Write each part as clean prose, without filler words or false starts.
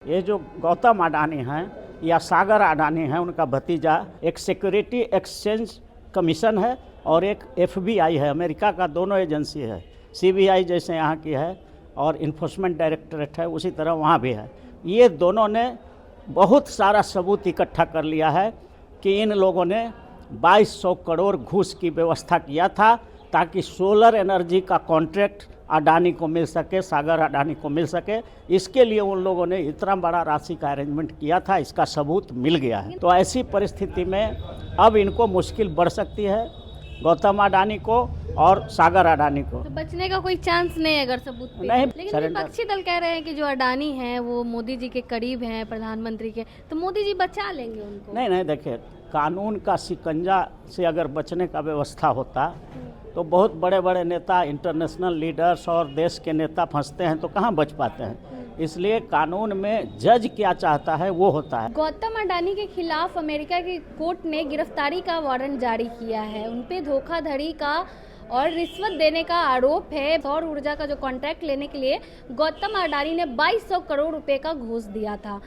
ये जो गौतम अडानी हैं या सागर अडानी हैं, उनका भतीजा, एक सिक्योरिटी एक्सचेंज कमीशन है और एक FBI है, अमेरिका का दोनों एजेंसी है। CBI जैसे यहाँ की है और इन्फोर्समेंट डायरेक्टरेट है, उसी तरह वहाँ भी है। ये दोनों ने बहुत सारा सबूत इकट्ठा कर लिया है कि इन लोगों ने 2200 करोड़ घूस की व्यवस्था किया था ताकि सोलर एनर्जी का कॉन्ट्रैक्ट अडानी को मिल सके, सागर अडानी को मिल सके। इसके लिए उन लोगों ने इतना बड़ा राशि का अरेंजमेंट किया था, इसका सबूत मिल गया है। तो ऐसी परिस्थिति में अब इनको मुश्किल बढ़ सकती है, गौतम अडानी को और सागर अडानी को। तो बचने का कोई चांस नहीं है अगर सबूत पे। नहीं, लेकिन विपक्षी दल कह रहे हैं कि जो अडानी हैं वो मोदी जी के करीब हैं, प्रधानमंत्री के, तो मोदी जी बचा लेंगे उनको। नहीं, देखिए, कानून का शिकंजा से अगर बचने का व्यवस्था होता तो बहुत बड़े बड़े नेता, इंटरनेशनल लीडर्स और देश के नेता फंसते हैं तो कहाँ बच पाते हैं। इसलिए कानून में जज क्या चाहता है वो होता है। गौतम अडानी के खिलाफ अमेरिका की कोर्ट ने गिरफ्तारी का वारंट जारी किया है। उनपे धोखाधड़ी का और रिश्वत देने का आरोप है। सौर ऊर्जा का जो कॉन्ट्रैक्ट लेने के लिए गौतम अडानी ने 2200 करोड़ रुपए का घूस दिया था।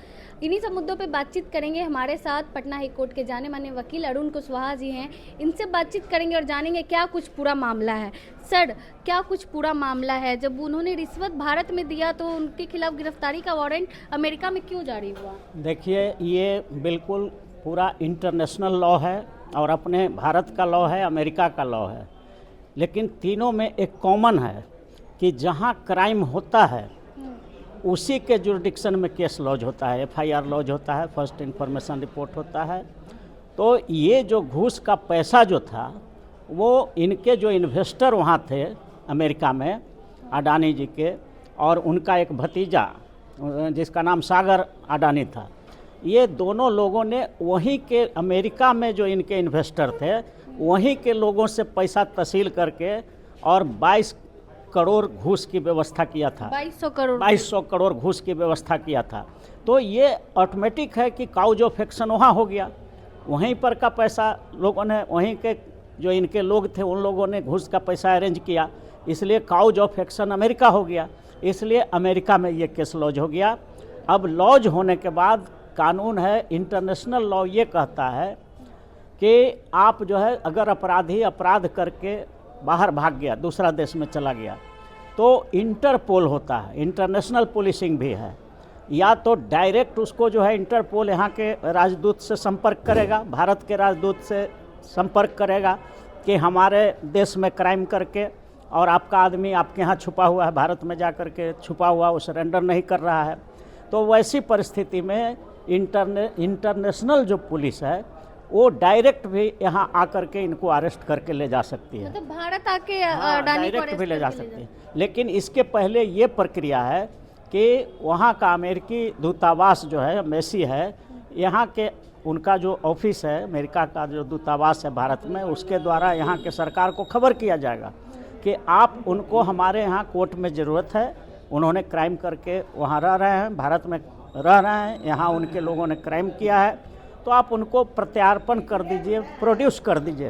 इन्हीं सब मुद्दों पे बातचीत करेंगे। हमारे साथ पटना हाई कोर्ट के जाने माने वकील अरुण कुशवाहा जी हैं। इनसे बातचीत करेंगे और जानेंगे क्या कुछ पूरा मामला है। सर, क्या कुछ पूरा मामला है? जब उन्होंने रिश्वत भारत में दिया तो उनके खिलाफ गिरफ्तारी का वारंट अमेरिका में क्यों जारी हुआ? देखिए, ये बिल्कुल पूरा इंटरनेशनल लॉ है और अपने भारत का लॉ है, अमेरिका का लॉ है, लेकिन तीनों में एक कॉमन है कि जहाँ क्राइम होता है उसी के जुरिडिक्शन में केस लॉज होता है, FIR लॉज होता है, फर्स्ट इन्फॉर्मेशन रिपोर्ट होता है। तो ये जो घूस का पैसा जो था वो इनके जो इन्वेस्टर वहाँ थे अमेरिका में, अडानी जी के, और उनका एक भतीजा जिसका नाम सागर अडानी था, ये दोनों लोगों ने वहीं के अमेरिका में जो इनके इन्वेस्टर थे वहीं के लोगों से पैसा तहसील करके और 22 करोड़ घूस की व्यवस्था किया था। 2200 करोड़ घूस की व्यवस्था किया था। तो ये ऑटोमेटिक है कि काउज ऑफ एक्शन वहाँ हो गया, वहीं पर का पैसा लोगों ने, वहीं के जो इनके लोग थे उन लोगों ने घूस का पैसा अरेंज किया, इसलिए काउज ऑफ एक्शन अमेरिका हो गया, इसलिए अमेरिका में ये केस लॉज हो गया। अब लॉज होने के बाद कानून है, इंटरनेशनल लॉ ये कहता है कि आप जो है अगर अपराधी अपराध करके बाहर भाग गया, दूसरा देश में चला गया, तो इंटरपोल होता है, इंटरनेशनल पुलिसिंग भी है, या तो डायरेक्ट उसको जो है इंटरपोल यहाँ के राजदूत से संपर्क करेगा, भारत के राजदूत से संपर्क करेगा कि हमारे देश में क्राइम करके और आपका आदमी आपके यहाँ छुपा हुआ है, भारत में जा कर के छुपा हुआ, वो सरेंडर नहीं कर रहा है। तो वैसी परिस्थिति में इंटरनेशनल जो पुलिस है वो डायरेक्ट भी यहाँ आकर के इनको अरेस्ट करके ले जा सकती है, मतलब भारत आके डायरेक्ट भी ले जा सकती है। लेकिन इसके पहले ये प्रक्रिया है कि वहाँ का अमेरिकी दूतावास जो है, एम्बेसी है, यहाँ के उनका जो ऑफिस है, अमेरिका का जो दूतावास है भारत में, उसके द्वारा यहाँ के सरकार को खबर किया जाएगा कि आप उनको, हमारे यहाँ कोर्ट में ज़रूरत है, उन्होंने क्राइम करके वहाँ रह रहे हैं, भारत में रह रहे हैं, यहाँ उनके लोगों ने क्राइम किया है, तो आप उनको प्रत्यार्पण कर दीजिए, प्रोड्यूस कर दीजिए,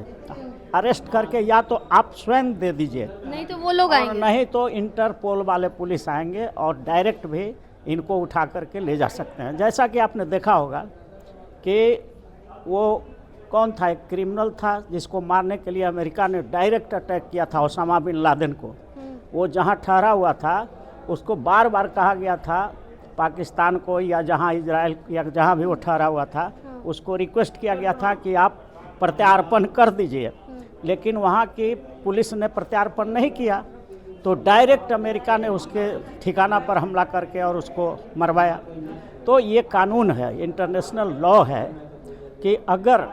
अरेस्ट करके, या तो आप स्वयं दे दीजिए, नहीं तो वो लोग आएंगे, नहीं तो इंटरपोल वाले पुलिस आएंगे और डायरेक्ट भी इनको उठा करके ले जा सकते हैं। जैसा कि आपने देखा होगा कि वो कौन था, एक क्रिमिनल था जिसको मारने के लिए अमेरिका ने डायरेक्ट अटैक किया था, ओसामा बिन लादेन को। वो जहाँ ठहरा हुआ था उसको बार बार कहा गया था, पाकिस्तान को या जहाँ इजराइल या जहाँ भी वो ठहरा हुआ था, उसको रिक्वेस्ट किया गया था कि आप प्रत्यार्पण कर दीजिए, लेकिन वहाँ की पुलिस ने प्रत्यार्पण नहीं किया, तो डायरेक्ट अमेरिका ने उसके ठिकाना पर हमला करके और उसको मरवाया। तो ये कानून है, इंटरनेशनल लॉ है कि अगर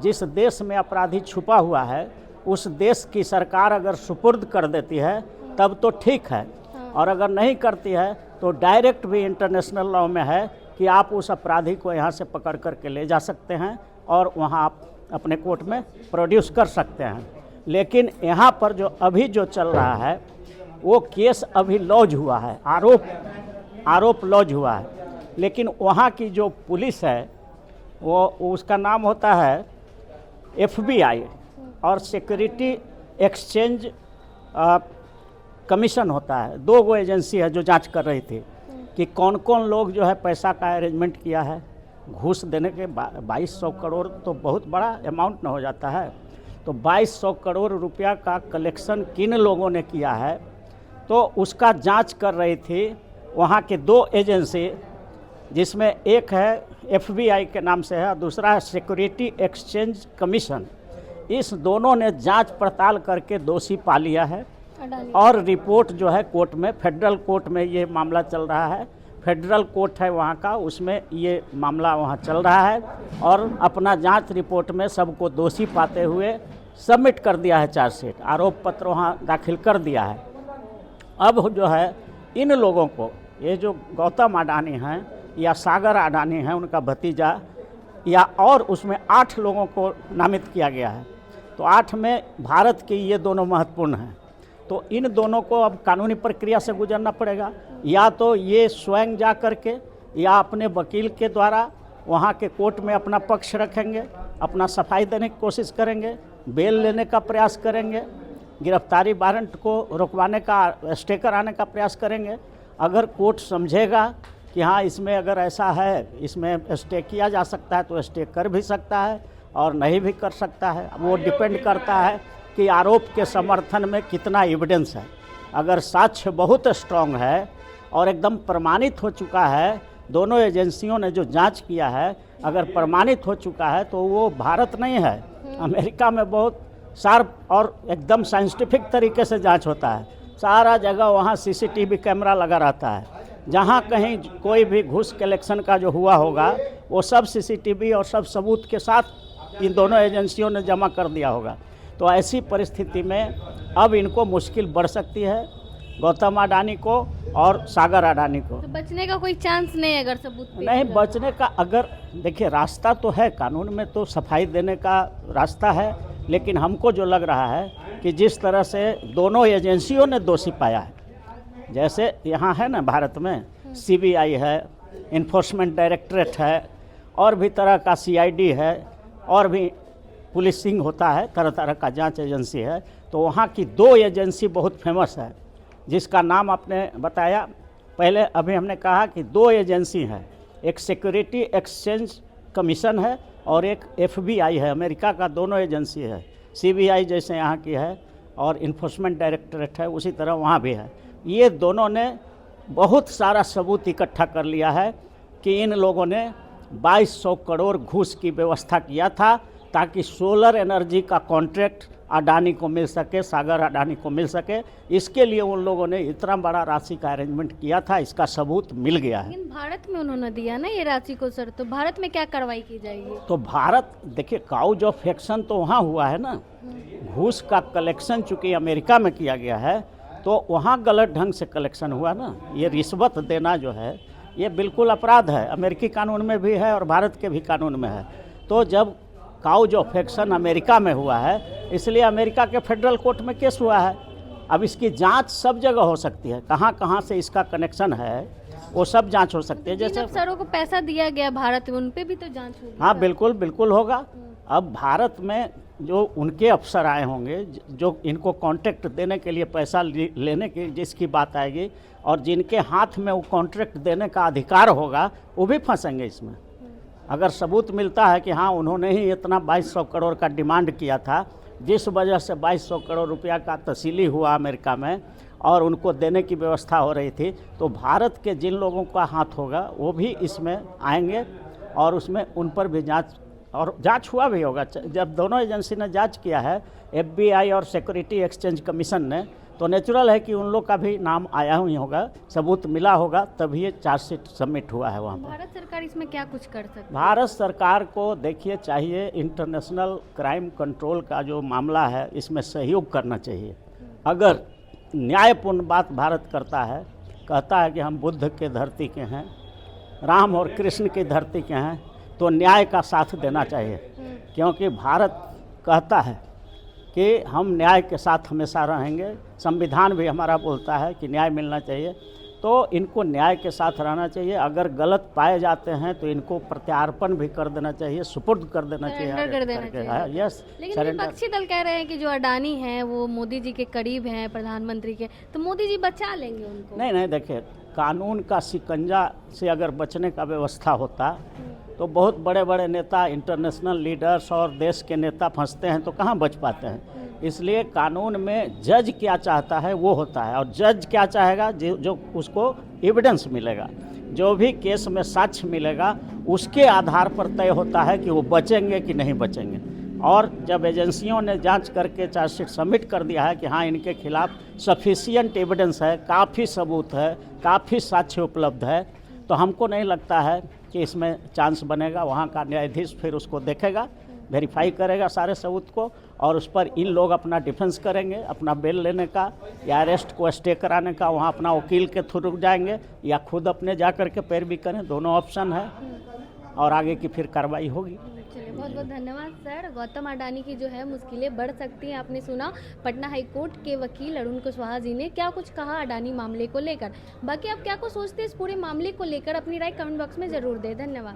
जिस देश में अपराधी छुपा हुआ है उस देश की सरकार अगर सुपुर्द कर देती है तब तो ठीक है, और अगर नहीं करती है तो डायरेक्ट भी इंटरनेशनल लॉ में है कि आप उस अपराधी को यहाँ से पकड़ करके ले जा सकते हैं और वहाँ आप अपने कोर्ट में प्रोड्यूस कर सकते हैं। लेकिन यहाँ पर जो अभी जो चल रहा है वो केस अभी लॉज हुआ है, आरोप लॉज हुआ है, लेकिन वहाँ की जो पुलिस है वो उसका नाम होता है FBI और सिक्योरिटी एक्सचेंज कमीशन होता है, 2 एजेंसी है जो जांच कर रही थी। कि कौन कौन लोग जो है पैसा का अरेंजमेंट किया है। घूस देने के 2200 करोड़ तो बहुत बड़ा अमाउंट न हो जाता है। तो 2200 करोड़ रुपया का कलेक्शन किन लोगों ने किया है, तो उसका जांच कर रही थी वहाँ के 2 एजेंसी, जिसमें एक है FBI के नाम से है और दूसरा है सिक्योरिटी एक्सचेंज कमीशन। इस दोनों ने जांच पड़ताल करके दोषी पा लिया है और रिपोर्ट जो है कोर्ट में, फेडरल कोर्ट में ये मामला चल रहा है। फेडरल कोर्ट है वहाँ का, उसमें ये मामला वहाँ चल रहा है और अपना जांच रिपोर्ट में सबको दोषी पाते हुए सबमिट कर दिया है, चार्जशीट, आरोप पत्र वहाँ दाखिल कर दिया है। अब जो है इन लोगों को, ये जो गौतम अडानी हैं या सागर अडानी हैं, उनका भतीजा, या और उसमें 8 लोगों को नामित किया गया है। तो 8 में भारत के ये दोनों महत्वपूर्ण हैं। तो इन दोनों को अब कानूनी प्रक्रिया से गुजरना पड़ेगा, या तो ये स्वयं जा करके या अपने वकील के द्वारा वहाँ के कोर्ट में अपना पक्ष रखेंगे, अपना सफाई देने की कोशिश करेंगे, बेल लेने का प्रयास करेंगे, गिरफ्तारी वारंट को रुकवाने का, स्टे कराने का प्रयास करेंगे। अगर कोर्ट समझेगा कि हाँ इसमें अगर ऐसा है, इसमें स्टे किया जा सकता है, तो स्टे कर भी सकता है और नहीं भी कर सकता है। वो डिपेंड करता है कि आरोप के समर्थन में कितना एविडेंस है। अगर साक्ष्य बहुत स्ट्रांग है और एकदम प्रमाणित हो चुका है, दोनों एजेंसियों ने जो जांच किया है अगर प्रमाणित हो चुका है, तो वो भारत नहीं है, अमेरिका में बहुत शार्प और एकदम साइंटिफिक तरीके से जांच होता है। सारा जगह वहाँ CCTV कैमरा लगा रहता है। जहाँ कहीं कोई भी घूस कलेक्शन का जो हुआ होगा वो सब CCTV और सब सबूत के साथ इन दोनों एजेंसियों ने जमा कर दिया होगा। तो ऐसी परिस्थिति में अब इनको मुश्किल बढ़ सकती है, गौतम अडानी को और सागर अडानी को। तो बचने का कोई चांस नहीं है अगर सबूत पेश नहीं, हो? बचने का अगर देखिए रास्ता तो है, कानून में तो सफाई देने का रास्ता है, लेकिन हमको जो लग रहा है कि जिस तरह से दोनों एजेंसियों ने दोषी पाया है, जैसे यहाँ है ना भारत में CBI है, इन्फोर्समेंट डायरेक्टरेट है, और भी तरह का CID है, और भी पुलिसिंग होता है, तरह तरह का जांच एजेंसी है। तो वहाँ की 2 एजेंसी बहुत फेमस है, जिसका नाम आपने बताया पहले। अभी हमने कहा कि 2 एजेंसी हैं, एक सिक्योरिटी एक्सचेंज कमीशन है और एक FBI है, अमेरिका का दोनों एजेंसी है। CBI जैसे यहाँ की है और इन्फोर्समेंट डायरेक्टरेट है, उसी तरह वहाँ भी है। ये दोनों ने बहुत सारा सबूत इकट्ठा कर लिया है कि इन लोगों ने 2200 करोड़ घूस की व्यवस्था किया था ताकि सोलर एनर्जी का कॉन्ट्रैक्ट अडानी को मिल सके, सागर अडानी को मिल सके। इसके लिए उन लोगों ने इतना बड़ा राशि का अरेंजमेंट किया था, इसका सबूत मिल गया है। लेकिन भारत में उन्होंने दिया ना ये राशि को सर, तो भारत में क्या कार्रवाई की जाएगी? तो भारत देखिए, काउज ऑफ एक्शन तो वहाँ हुआ है ना, घूस का कलेक्शन चूँकि अमेरिका में किया गया है तो वहाँ गलत ढंग से कलेक्शन हुआ ना। ये रिश्वत देना जो है ये बिल्कुल अपराध है, अमेरिकी कानून में भी है और भारत के भी कानून में है। तो जब काउज ऑफ एक्शन अमेरिका में हुआ है, इसलिए अमेरिका के फेडरल कोर्ट में केस हुआ है। अब इसकी जांच सब जगह हो सकती है, कहाँ कहाँ से इसका कनेक्शन है वो सब जांच हो सकती है। जिन जैसे अफसरों को पैसा दिया गया भारत में, उन पे भी तो जांच होगी। हाँ बिल्कुल बिल्कुल होगा। अब भारत में जो उनके अफसर आए होंगे, जो इनको कॉन्ट्रैक्ट देने के लिए पैसा लेने की जिसकी बात आएगी, और जिनके हाथ में वो कॉन्ट्रैक्ट देने का अधिकार होगा, वो भी फंसेंगे इसमें। अगर सबूत मिलता है कि हाँ उन्होंने ही इतना 2200 करोड़ का डिमांड किया था, जिस वजह से 2200 करोड़ रुपया का तसीली हुआ अमेरिका में और उनको देने की व्यवस्था हो रही थी, तो भारत के जिन लोगों का हाथ होगा वो भी इसमें आएंगे और उसमें उन पर भी जांच हुआ भी होगा। जब दोनों एजेंसी ने जांच किया है, FBI और सिक्योरिटी एक्सचेंज कमीशन ने, तो नेचुरल है कि उन लोग का भी नाम आया ही होगा, सबूत मिला होगा, तभी ये चार्जशीट सबमिट हुआ है वहाँ पर। भारत सरकार इसमें क्या कुछ कर सकती है? भारत सरकार को देखिए चाहिए, इंटरनेशनल क्राइम कंट्रोल का जो मामला है इसमें सहयोग करना चाहिए। अगर न्यायपूर्ण बात भारत करता है, कहता है कि हम बुद्ध के धरती के हैं, राम और कृष्ण की धरती के हैं, तो न्याय का साथ देना चाहिए। क्योंकि भारत कहता है कि हम न्याय के साथ हमेशा रहेंगे, संविधान भी हमारा बोलता है कि न्याय मिलना चाहिए, तो इनको न्याय के साथ रहना चाहिए। अगर गलत पाए जाते हैं तो इनको प्रत्यार्पण भी कर देना चाहिए, सुपुर्द कर देना चाहिए, सरेंडर कर देना चाहिए। यस। लेकिन विपक्षी दल कह रहे हैं कि जो अडानी हैं वो मोदी जी के करीब हैं, प्रधानमंत्री के, तो मोदी जी बचा लेंगे उनको। नहीं देखिए, कानून का शिकंजा से अगर बचने का व्यवस्था होता तो बहुत बड़े बड़े नेता, इंटरनेशनल लीडर्स और देश के नेता फंसते हैं तो कहाँ बच पाते हैं। इसलिए कानून में जज क्या चाहता है वो होता है, और जज क्या चाहेगा, जो उसको एविडेंस मिलेगा, जो भी केस में साक्ष्य मिलेगा उसके आधार पर तय होता है कि वो बचेंगे कि नहीं बचेंगे। और जब एजेंसियों ने जांच करके चार्जशीट सबमिट कर दिया है कि हाँ इनके खिलाफ सफिशिएंट एविडेंस है, काफ़ी सबूत है, काफ़ी साक्ष्य उपलब्ध है, तो हमको नहीं लगता है कि इसमें चांस बनेगा। वहाँ का न्यायाधीश फिर उसको देखेगा, वेरीफाई करेगा सारे सबूत को, और उस पर इन लोग अपना डिफेंस करेंगे, अपना बेल लेने का या अरेस्ट को स्टे कराने का वहाँ अपना वकील के थ्रू जाएंगे या खुद अपने जा कर के पैरवी करें, दोनों ऑप्शन है, और आगे की फिर कार्रवाई होगी। चलिए, बहुत बहुत धन्यवाद सर। गौतम अडानी की जो है मुश्किलें बढ़ सकती हैं। आपने सुना पटना हाई कोर्ट के वकील अरुण कुशवाहा जी ने क्या कुछ कहा अडानी मामले को लेकर। बाकी आप क्या कुछ सोचते हैं इस पूरे मामले को लेकर, अपनी राय कमेंट बॉक्स में ज़रूर दें। धन्यवाद।